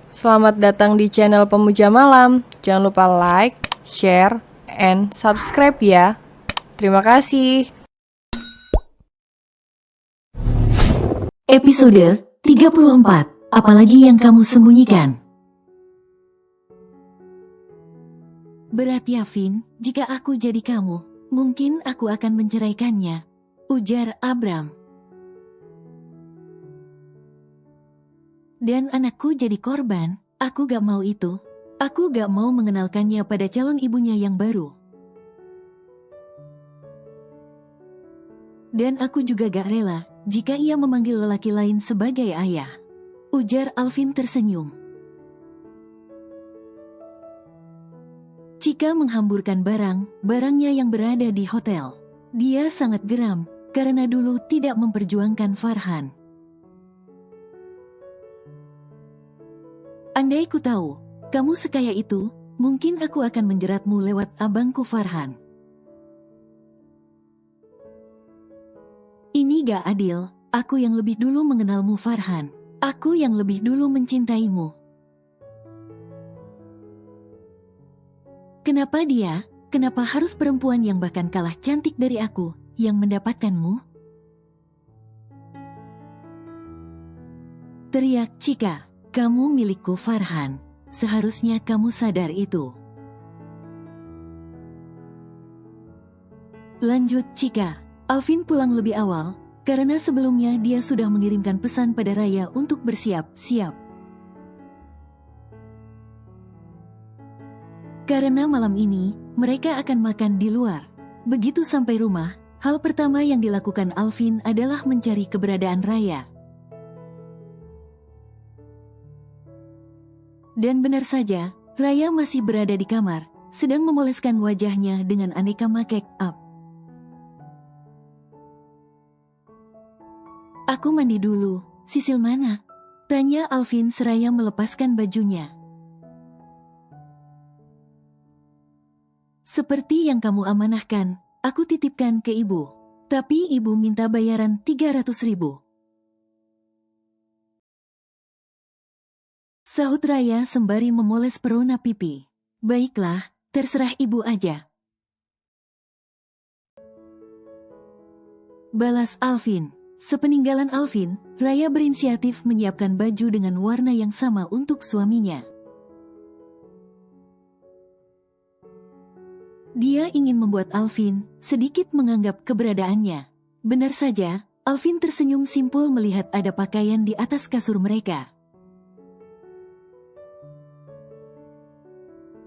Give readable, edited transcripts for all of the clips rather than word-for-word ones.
Selamat datang di channel Pemuja Malam. Jangan lupa like, share, and subscribe ya. Terima kasih. Episode 34. Apalagi yang kamu sembunyikan? Berat ya, Vin, jika aku jadi kamu, mungkin aku akan menceraikannya, ujar Abram. Dan anakku jadi korban, aku gak mau itu. Aku gak mau mengenalkannya pada calon ibunya yang baru. Dan aku juga gak rela jika ia memanggil lelaki lain sebagai ayah, ujar Alvin tersenyum. Cika menghamburkan barangnya yang berada di hotel. Dia sangat geram karena dulu tidak memperjuangkan Farhan. Andai ku tahu kamu sekaya itu, mungkin aku akan menjeratmu lewat abangku Farhan. Ini gak adil, aku yang lebih dulu mengenalmu Farhan. Aku yang lebih dulu mencintaimu. Kenapa dia? Kenapa harus perempuan yang bahkan kalah cantik dari aku yang mendapatkanmu? Teriak Cika, kamu milikku Farhan. Seharusnya kamu sadar itu. Lanjut Cika, Alvin pulang lebih awal karena sebelumnya dia sudah mengirimkan pesan pada Raya untuk bersiap-siap. Karena malam ini, mereka akan makan di luar. Begitu sampai rumah, hal pertama yang dilakukan Alvin adalah mencari keberadaan Raya. Dan benar saja, Raya masih berada di kamar, sedang memoleskan wajahnya dengan aneka make up. Aku mandi dulu, Sisil mana? Tanya Alvin seraya melepaskan bajunya. Seperti yang kamu amanahkan, aku titipkan ke ibu. Tapi ibu minta bayaran 300.000. Sahut Raya sembari memoles perona pipi. Baiklah, terserah ibu aja. Balas Alvin. Sepeninggalan Alvin, Raya berinisiatif menyiapkan baju dengan warna yang sama untuk suaminya. Dia ingin membuat Alvin sedikit menganggap keberadaannya. Benar saja, Alvin tersenyum simpul melihat ada pakaian di atas kasur mereka.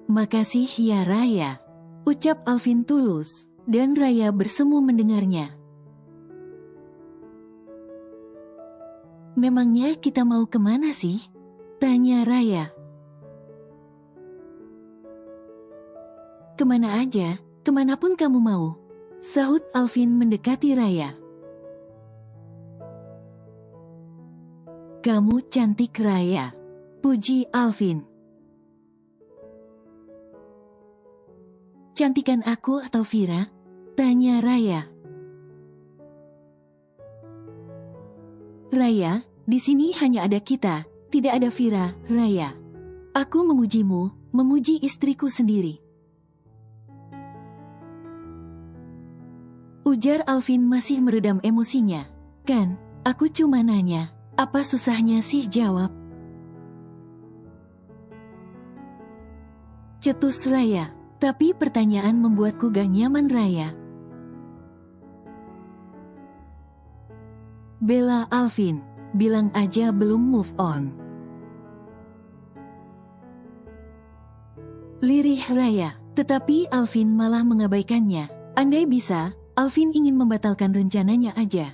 Makasih ya Raya, ucap Alvin tulus, dan Raya bersemu mendengarnya. Memangnya kita mau kemana sih? Tanya Raya. Kemana aja, kemanapun kamu mau, sahut Alvin mendekati Raya. Kamu cantik Raya, puji Alvin. Cantikan aku atau Vira? Tanya Raya. Raya, di sini hanya ada kita, tidak ada Vira, Raya. Aku memujimu, memuji istriku sendiri. Ujar Alvin masih meredam emosinya. Kan, aku cuma nanya, apa susahnya sih jawab? Cetus Raya, tapi pertanyaan membuatku gak nyaman Raya. Bela Alvin, bilang aja belum move on. Lirih Raya, tetapi Alvin malah mengabaikannya. Andai bisa, Alvin ingin membatalkan rencananya aja.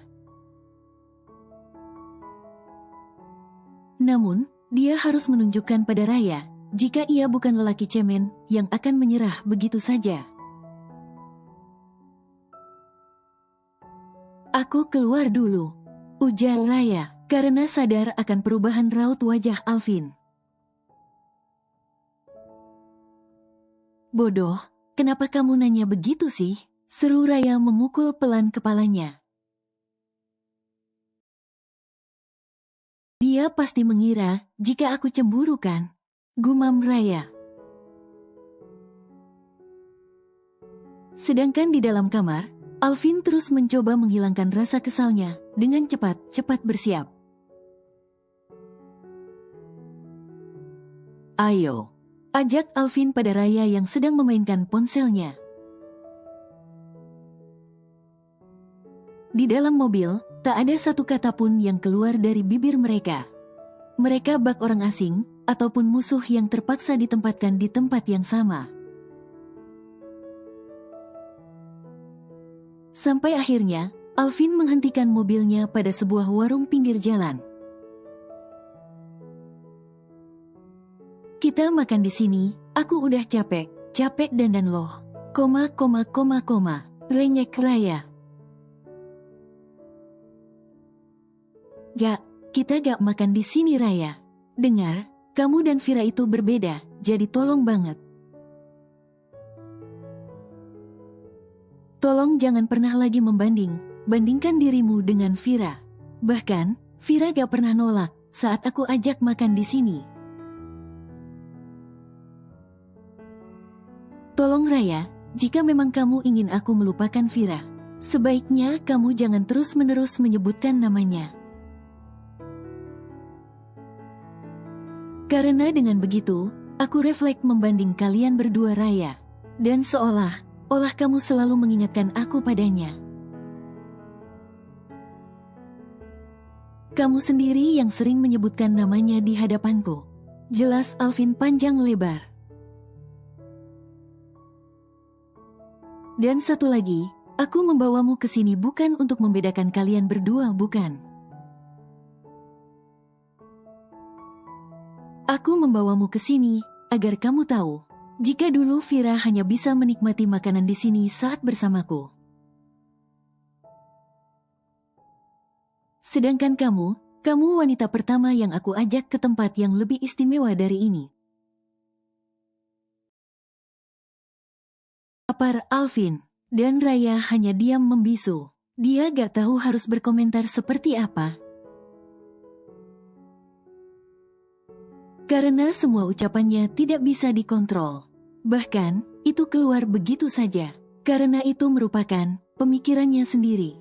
Namun, dia harus menunjukkan pada Raya, jika ia bukan lelaki cemen yang akan menyerah begitu saja. Aku keluar dulu, ujar Raya, karena sadar akan perubahan raut wajah Alvin. Bodoh, kenapa kamu nanya begitu sih? Seru Raya memukul pelan kepalanya. Dia Dia pasti mengira jika aku cemburu kan? Gumam Raya. Sedangkan di dalam kamar, Alvin terus mencoba menghilangkan rasa kesalnya dengan cepat bersiap. Ayo, ajak Alvin pada Raya yang sedang memainkan ponselnya. Di dalam mobil, tak ada satu kata pun yang keluar dari bibir mereka. Mereka bak orang asing, ataupun musuh yang terpaksa ditempatkan di tempat yang sama. Sampai akhirnya, Alvin menghentikan mobilnya pada sebuah warung pinggir jalan. Kita makan di sini, aku udah capek dandan loh. Renyek Raya. Kita gak makan di sini Raya. Dengar, kamu dan Vira itu berbeda, jadi tolong banget. Tolong jangan pernah lagi bandingkan dirimu dengan Vira. Bahkan, Vira gak pernah nolak saat aku ajak makan di sini. Tolong Raya, jika memang kamu ingin aku melupakan Vira, sebaiknya kamu jangan terus-menerus menyebutkan namanya. Karena dengan begitu, aku refleks membanding kalian berdua Raya. Dan seolah kamu selalu mengingatkan aku padanya. Kamu sendiri yang sering menyebutkan namanya di hadapanku. Jelas Alvin panjang lebar. Dan satu lagi, aku membawamu ke sini bukan untuk membedakan kalian berdua, bukan. Aku membawamu ke sini agar kamu tahu, jika dulu Vira hanya bisa menikmati makanan di sini saat bersamaku. Sedangkan kamu wanita pertama yang aku ajak ke tempat yang lebih istimewa dari ini. Lapar Alvin, dan Raya hanya diam membisu. Dia gak tahu harus berkomentar seperti apa. Karena semua ucapannya tidak bisa dikontrol. Bahkan, itu keluar begitu saja. Karena itu merupakan pemikirannya sendiri.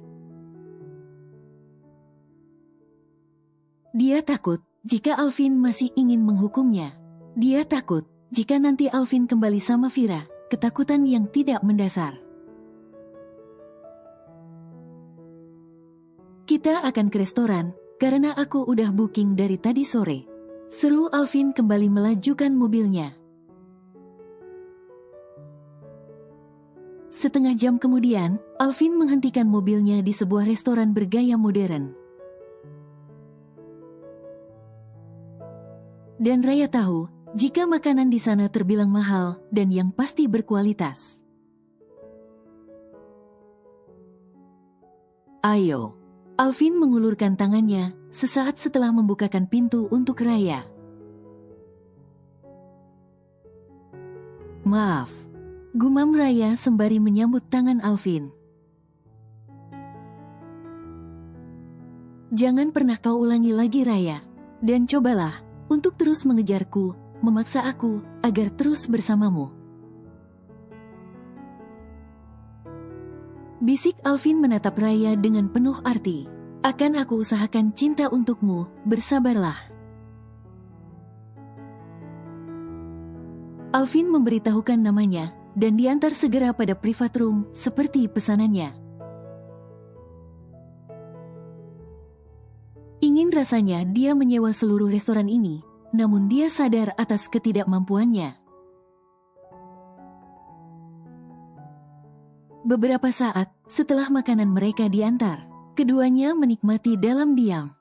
Dia takut jika Alvin masih ingin menghukumnya. Dia takut jika nanti Alvin kembali sama Vira. Ketakutan yang tidak mendasar. Kita akan ke restoran, karena aku udah booking dari tadi sore. Seru Alvin kembali melajukan mobilnya. Setengah jam kemudian, Alvin menghentikan mobilnya di sebuah restoran bergaya modern. Dan Raya tahu, jika makanan di sana terbilang mahal dan yang pasti berkualitas. Ayo. Alvin mengulurkan tangannya sesaat setelah membukakan pintu untuk Raya. Maaf. Gumam Raya sembari menyambut tangan Alvin. Jangan pernah kau ulangi lagi Raya. Dan cobalah untuk terus mengejarku, memaksa aku agar terus bersamamu. Bisik Alvin menatap Raya dengan penuh arti. Akan aku usahakan cinta untukmu, bersabarlah. Alvin memberitahukan namanya, dan diantar segera pada private room, seperti pesanannya. Ingin rasanya dia menyewa seluruh restoran ini, namun dia sadar atas ketidakmampuannya. Beberapa saat setelah makanan mereka diantar, keduanya menikmati dalam diam.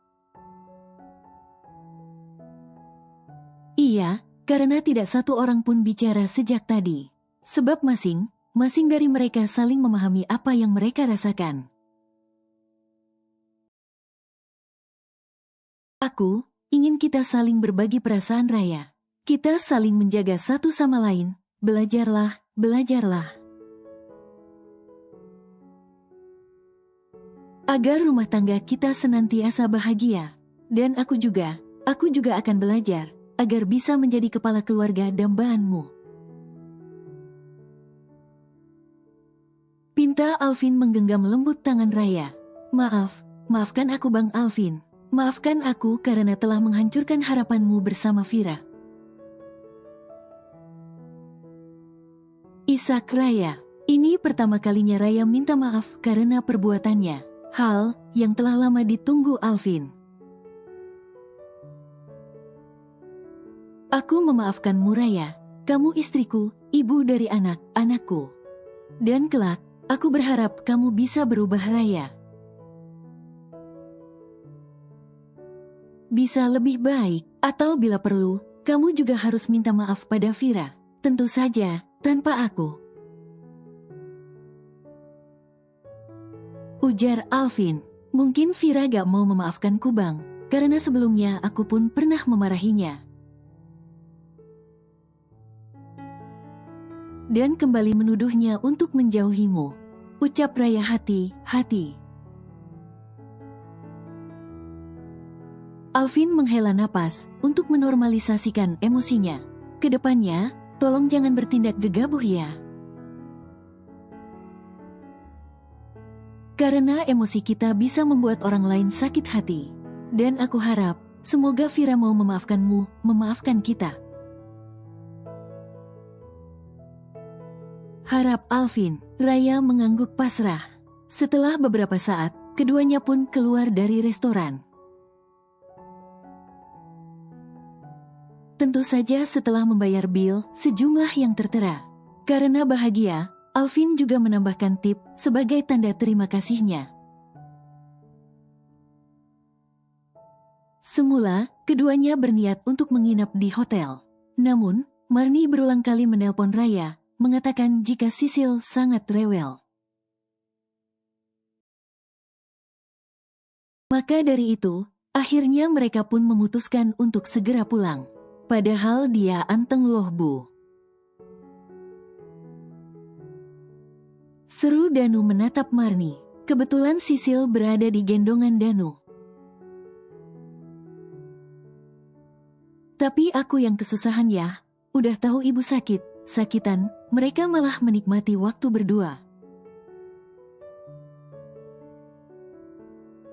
Iya, karena tidak satu orang pun bicara sejak tadi. Sebab masing-masing dari mereka saling memahami apa yang mereka rasakan. Aku ingin kita saling berbagi perasaan Raya. Kita saling menjaga satu sama lain. Belajarlah. Agar rumah tangga kita senantiasa bahagia. Dan aku juga aku juga akan belajar, agar bisa menjadi kepala keluarga dambaan-Mu. Pinta Alvin menggenggam lembut tangan Raya. Maafkan aku Bang Alvin. Maafkan aku karena telah menghancurkan harapanmu bersama Vira. Ishak Raya. Ini pertama kalinya Raya minta maaf karena perbuatannya. Hal yang telah lama ditunggu Alvin. Aku memaafkanmu Raya. Kamu istriku, ibu dari anak-anakku. Dan kelak, aku berharap kamu bisa berubah Raya. Bisa lebih baik, atau bila perlu, kamu juga harus minta maaf pada Vira. Tentu saja, tanpa aku. Ujar Alvin. Mungkin Vira gak mau memaafkanku Bang, karena sebelumnya aku pun pernah memarahinya. Dan kembali menuduhnya untuk menjauhimu. Ucap Raya hati-hati. Alvin menghela napas untuk menormalisasikan emosinya. Kedepannya, tolong jangan bertindak gegabah ya. Karena emosi kita bisa membuat orang lain sakit hati. Dan aku harap, semoga Vira mau memaafkanmu, memaafkan kita. Harap Alvin. Raya mengangguk pasrah. Setelah beberapa saat, keduanya pun keluar dari restoran. Tentu saja setelah membayar bil sejumlah yang tertera. Karena bahagia, Alvin juga menambahkan tip sebagai tanda terima kasihnya. Semula, keduanya berniat untuk menginap di hotel. Namun, Marni berulang kali menelpon Raya, mengatakan jika Sisil sangat rewel. Maka dari itu, akhirnya mereka pun memutuskan untuk segera pulang. Padahal dia anteng loh Bu. Seru Danu menatap Marni. Kebetulan Sisil berada di gendongan Danu. Tapi aku yang kesusahan ya. Udah tahu ibu sakitan, mereka malah menikmati waktu berdua.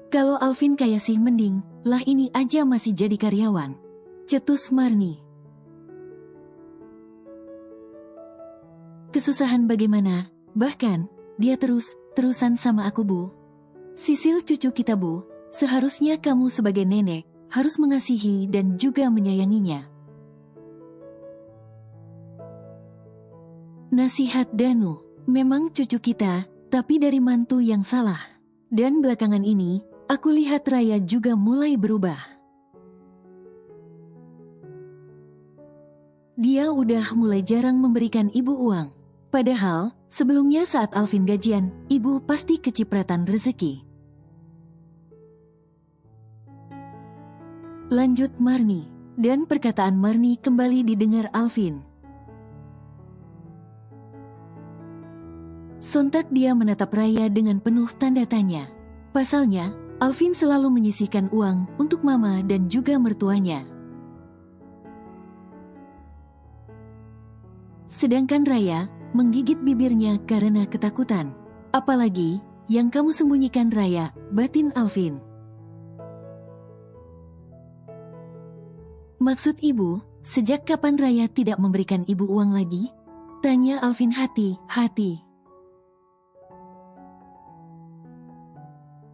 Kalau Alvin kayak sih mending, lah ini aja masih jadi karyawan. Cetus Marni. Kesusahan bagaimana? Bahkan, dia terusan sama aku Bu. Sisil cucu kita Bu, seharusnya kamu sebagai nenek, harus mengasihi dan juga menyayanginya. Nasihat Danu, memang cucu kita, tapi dari mantu yang salah. Dan belakangan ini, aku lihat Raya juga mulai berubah. Dia udah mulai jarang memberikan ibu uang. Padahal, sebelumnya saat Alvin gajian, ibu pasti kecipratan rezeki. Lanjut Marni, dan perkataan Marni kembali didengar Alvin. Sontak dia menatap Raya dengan penuh tanda tanya. Pasalnya, Alvin selalu menyisihkan uang untuk mama dan juga mertuanya. Sedangkan Raya menggigit bibirnya karena ketakutan. Apalagi, yang kamu sembunyikan Raya, batin Alvin. Maksud ibu, sejak kapan Raya tidak memberikan ibu uang lagi? Tanya Alvin hati-hati.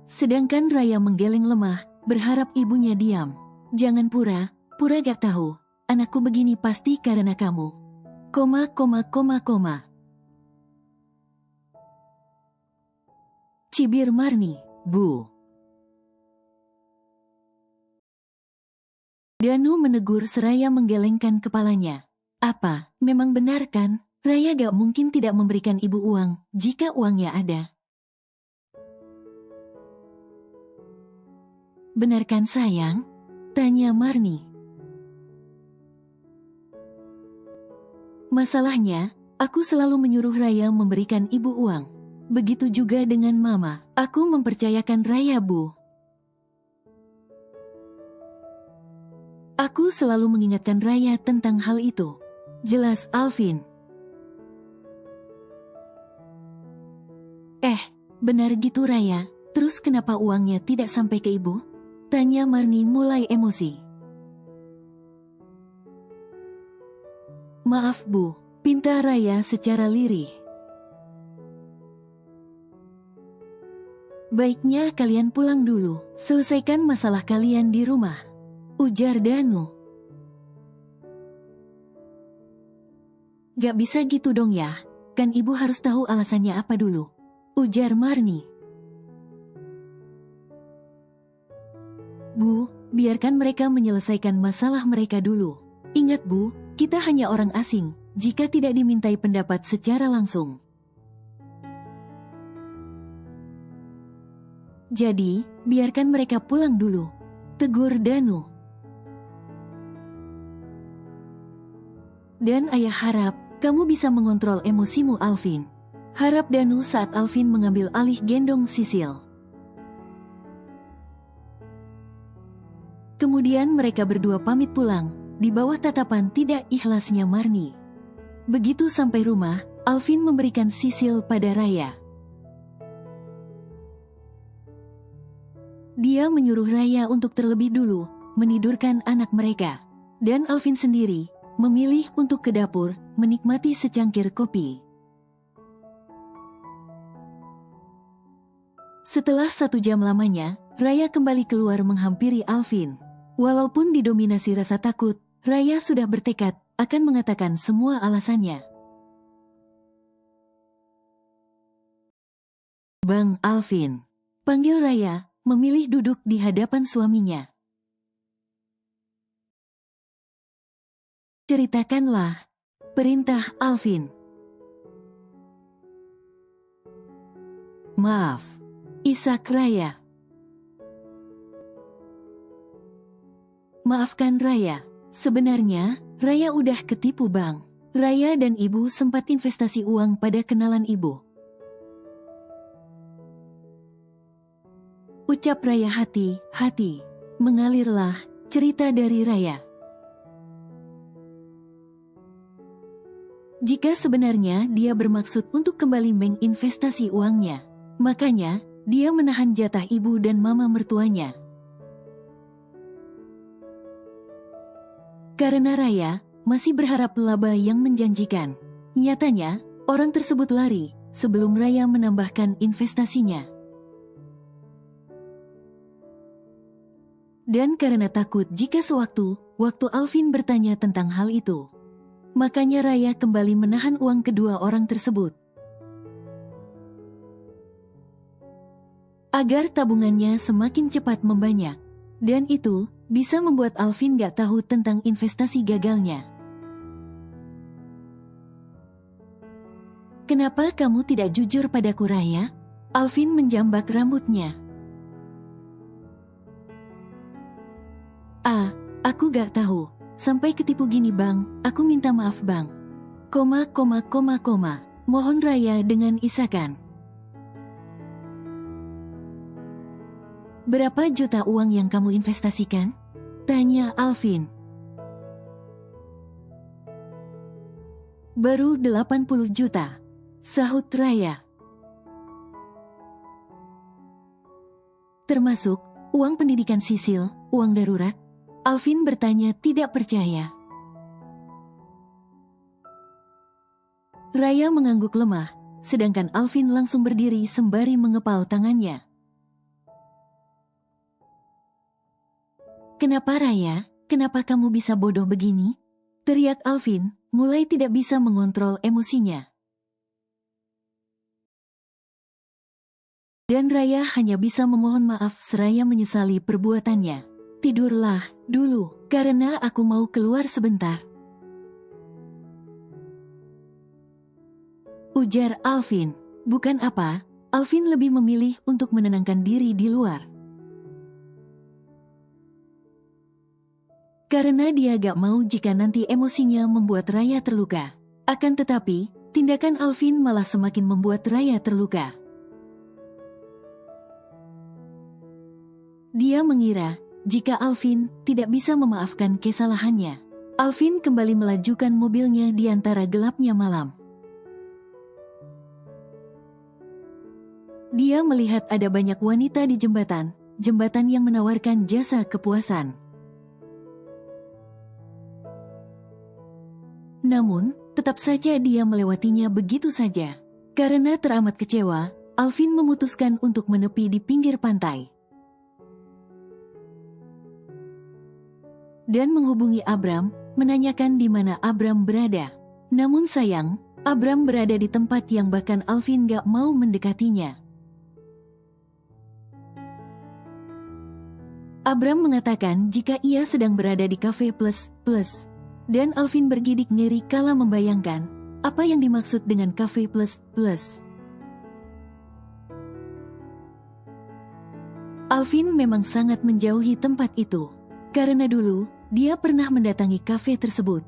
Sedangkan Raya menggeleng lemah, berharap ibunya diam. Jangan pura gak tahu. Anakku begini pasti karena kamu. Cibir Marni, Bu. Danu menegur seraya menggelengkan kepalanya. Apa, memang benar kan? Raya gak mungkin tidak memberikan ibu uang, jika uangnya ada. Benar kan sayang? Tanya Marni. Masalahnya, aku selalu menyuruh Raya memberikan ibu uang. Begitu juga dengan mama, aku mempercayakan Raya Bu. Aku selalu mengingatkan Raya tentang hal itu. Jelas, Alvin. Benar gitu Raya. Terus kenapa uangnya tidak sampai ke ibu? Tanya Marni mulai emosi. Maaf Bu, pinta Raya secara lirih. Baiknya kalian pulang dulu, selesaikan masalah kalian di rumah, ujar Danu. Gak bisa gitu dong ya, kan ibu harus tahu alasannya apa dulu, ujar Marni. Bu, biarkan mereka menyelesaikan masalah mereka dulu. Ingat Bu, kita hanya orang asing, jika tidak dimintai pendapat secara langsung. Jadi, biarkan mereka pulang dulu, tegur Danu. Dan ayah harap, kamu bisa mengontrol emosimu Alvin. Harap Danu saat Alvin mengambil alih gendong Sisil. Kemudian mereka berdua pamit pulang, di bawah tatapan tidak ikhlasnya Marni. Begitu sampai rumah, Alvin memberikan Sisil pada Raya. Dia menyuruh Raya untuk terlebih dulu menidurkan anak mereka. Dan Alvin sendiri memilih untuk ke dapur menikmati secangkir kopi. Setelah 1 jam lamanya, Raya kembali keluar menghampiri Alvin. Walaupun didominasi rasa takut, Raya sudah bertekad akan mengatakan semua alasannya. Bang Alvin, panggil Raya, memilih duduk di hadapan suaminya. Ceritakanlah, perintah Alvin. Maaf, isak Raya. Maafkan Raya, sebenarnya Raya udah ketipu Bang. Raya dan ibu sempat investasi uang pada kenalan ibu. Ucap Raya hati-hati. Mengalirlah cerita dari Raya. Jika sebenarnya dia bermaksud untuk kembali menginvestasi uangnya, makanya dia menahan jatah ibu dan mama mertuanya. Karena Raya masih berharap laba yang menjanjikan. Nyatanya, orang tersebut lari sebelum Raya menambahkan investasinya. Dan karena takut jika waktu Alvin bertanya tentang hal itu, makanya Raya kembali menahan uang kedua orang tersebut. Agar tabungannya semakin cepat membanyak. Dan itu bisa membuat Alvin gak tahu tentang investasi gagalnya. Kenapa kamu tidak jujur padaku Raya? Alvin menjambak rambutnya. Aku gak tahu. Sampai ketipu gini Bang, aku minta maaf Bang. Mohon Raya dengan isakan. Berapa juta uang yang kamu investasikan? Tanya Alvin. Baru 80 juta. Sahut Raya. Termasuk uang pendidikan Sisil, uang darurat? Alvin bertanya tidak percaya. Raya mengangguk lemah, sedangkan Alvin langsung berdiri sembari mengepal tangannya. Kenapa Raya? Kenapa kamu bisa bodoh begini? Teriak Alvin, mulai tidak bisa mengontrol emosinya. Dan Raya hanya bisa memohon maaf seraya menyesali perbuatannya. Tidurlah dulu, karena aku mau keluar sebentar. Ujar Alvin. Bukan apa, Alvin lebih memilih untuk menenangkan diri di luar. Karena dia gak mau jika nanti emosinya membuat Raya terluka. Akan tetapi, tindakan Alvin malah semakin membuat Raya terluka. Dia mengira jika Alvin tidak bisa memaafkan kesalahannya. Alvin kembali melajukan mobilnya di antara gelapnya malam. Dia melihat ada banyak wanita di jembatan yang menawarkan jasa kepuasan. Namun, tetap saja dia melewatinya begitu saja. Karena teramat kecewa, Alvin memutuskan untuk menepi di pinggir pantai dan menghubungi Abram, menanyakan di mana Abram berada. Namun sayang, Abram berada di tempat yang bahkan Alvin gak mau mendekatinya. Abram mengatakan jika ia sedang berada di Cafe Plus, dan Alvin bergidik ngeri kala membayangkan apa yang dimaksud dengan Cafe Plus. Alvin memang sangat menjauhi tempat itu, karena dulu dia pernah mendatangi kafe tersebut.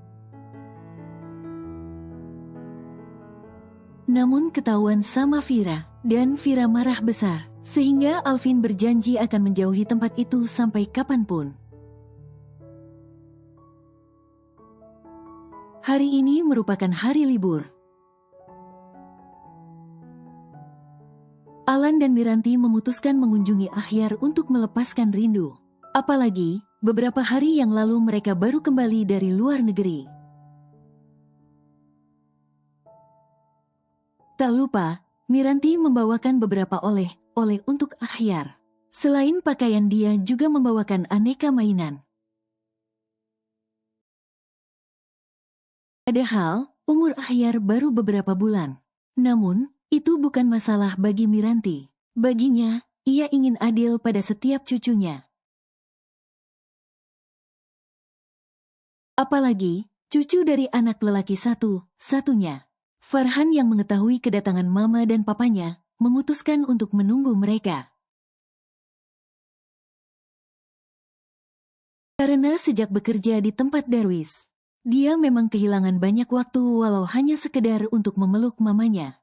Namun ketahuan sama Vira, dan Vira marah besar, sehingga Alvin berjanji akan menjauhi tempat itu sampai kapanpun. Hari ini merupakan hari libur. Alan dan Miranti memutuskan mengunjungi Akhyar untuk melepaskan rindu. Apalagi, beberapa hari yang lalu mereka baru kembali dari luar negeri. Tak lupa, Miranti membawakan beberapa oleh-oleh untuk Akhyar. Selain pakaian, dia juga membawakan aneka mainan. Padahal, umur Akhyar baru beberapa bulan. Namun, itu bukan masalah bagi Miranti. Baginya, ia ingin adil pada setiap cucunya. Apalagi, cucu dari anak lelaki satu-satunya. Farhan yang mengetahui kedatangan mama dan papanya, memutuskan untuk menunggu mereka. Karena sejak bekerja di tempat Darwis, dia memang kehilangan banyak waktu walau hanya sekedar untuk memeluk mamanya.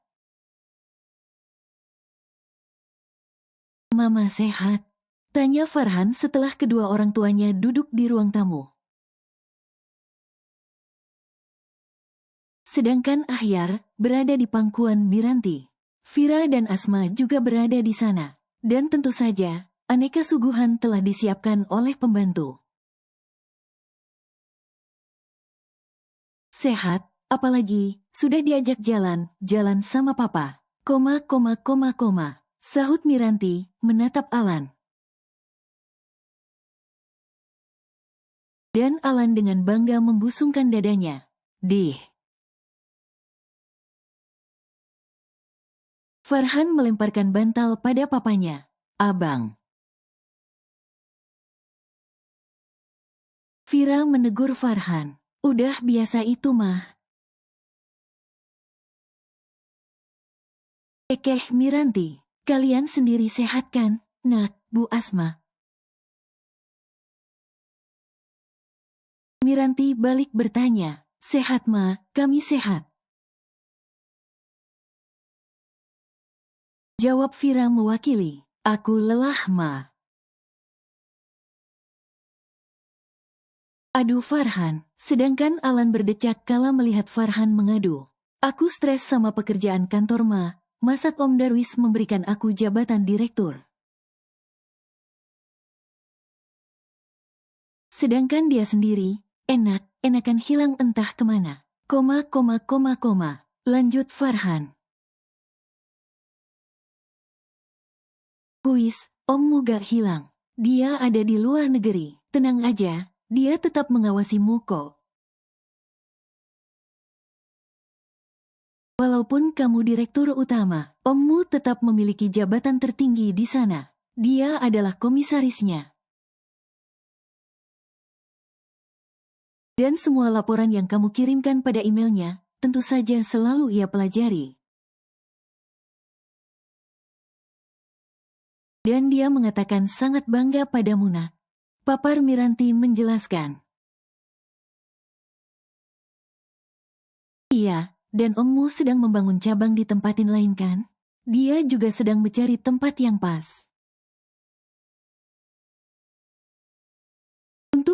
"Mama sehat?" tanya Farhan setelah kedua orang tuanya duduk di ruang tamu. Sedangkan Akhyar berada di pangkuan Miranti. Vira dan Asma juga berada di sana. Dan tentu saja, aneka suguhan telah disiapkan oleh pembantu. "Sehat, apalagi sudah diajak jalan sama papa. Sahut Miranti, menatap Alan. Dan Alan dengan bangga membusungkan dadanya. Farhan melemparkan bantal pada papanya. "Abang." Vira menegur Farhan. "Udah biasa itu mah." "Ekeh Miranti, kalian sendiri sehat kan, nak, Bu Asma?" Miranti balik bertanya. "Sehat ma, kami sehat." Jawab Vira mewakili. "Aku lelah ma." Adu Farhan, sedangkan Alan berdecak kala melihat Farhan mengadu. "Aku stres sama pekerjaan kantor ma, masa Om Darwis memberikan aku jabatan direktur?" Sedangkan dia sendiri, enakan hilang entah kemana. Lanjut Farhan. "Kuis, Ommu gak hilang. Dia ada di luar negeri. Tenang aja, dia tetap mengawasimu kok. Walaupun kamu direktur utama, Ommu tetap memiliki jabatan tertinggi di sana. Dia adalah komisarisnya. Dan semua laporan yang kamu kirimkan pada emailnya, tentu saja selalu ia pelajari. Dan dia mengatakan sangat bangga padamu nak." Papar Miranti menjelaskan. "Iya, dan Ommu sedang membangun cabang di tempatin lain kan? Dia juga sedang mencari tempat yang pas."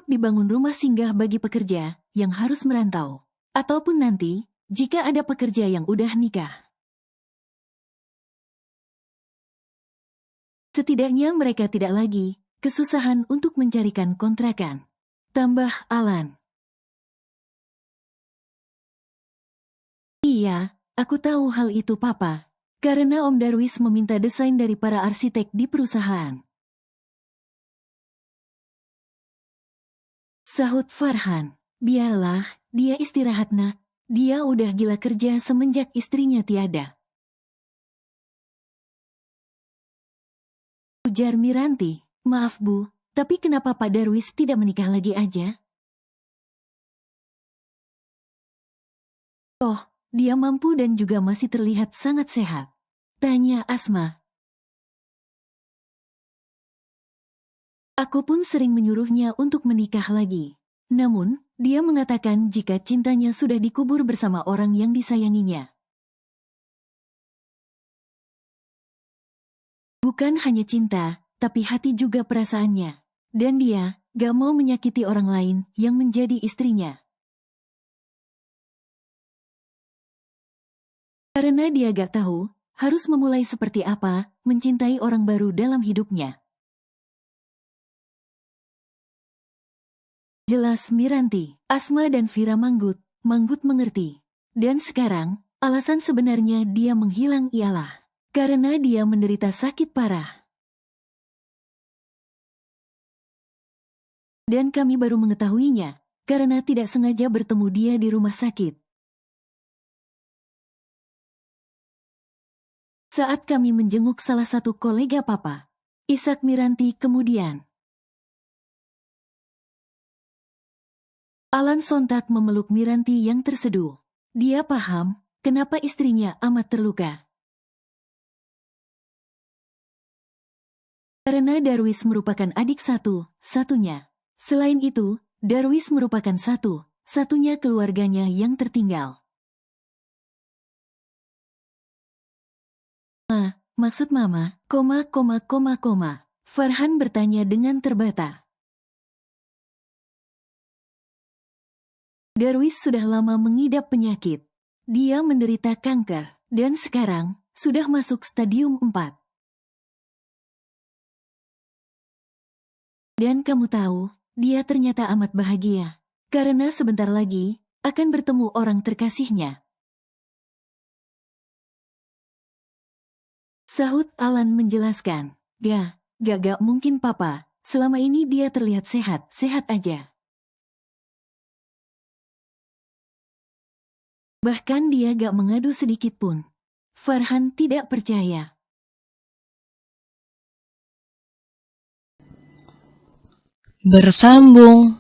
untuk dibangun rumah singgah bagi pekerja yang harus merantau. Ataupun nanti, jika ada pekerja yang udah nikah. Setidaknya mereka tidak lagi kesusahan untuk mencarikan kontrakan. Tambah Alan. Iya, aku tahu hal itu Papa. Karena Om Darwis meminta desain dari para arsitek di perusahaan. Sahut Farhan. Biarlah, dia istirahat nak. Dia udah gila kerja semenjak istrinya tiada. Ujar Miranti. Maaf Bu, tapi kenapa Pak Darwis tidak menikah lagi aja? Oh, dia mampu dan juga masih terlihat sangat sehat. Tanya Asma. Aku pun sering menyuruhnya untuk menikah lagi. Namun, dia mengatakan jika cintanya sudah dikubur bersama orang yang disayanginya. Bukan hanya cinta, tapi hati juga perasaannya. Dan dia gak mau menyakiti orang lain yang menjadi istrinya. Karena dia gak tahu harus memulai seperti apa mencintai orang baru dalam hidupnya. Jelas Miranti, Asma dan Vira Manggut mengerti. Dan sekarang, alasan sebenarnya dia menghilang ialah karena dia menderita sakit parah. Dan kami baru mengetahuinya karena tidak sengaja bertemu dia di rumah sakit. Saat kami menjenguk salah satu kolega Papa, Ishak Miranti kemudian. Alan sontak memeluk Miranti yang terseduh. Dia paham kenapa istrinya amat terluka. Karena Darwis merupakan adik satu-satunya. Selain itu, Darwis merupakan satu-satunya keluarganya yang tertinggal. Maksud Mama, Farhan bertanya dengan terbata. Darwis sudah lama mengidap penyakit. Dia menderita kanker, dan sekarang sudah masuk stadium 4. Dan kamu tahu, dia ternyata amat bahagia. Karena sebentar lagi, akan bertemu orang terkasihnya. Sahut Alan menjelaskan. Gak mungkin Papa. Selama ini dia terlihat sehat aja. Bahkan dia gak mengadu sedikit pun. Farhan tidak percaya. Bersambung.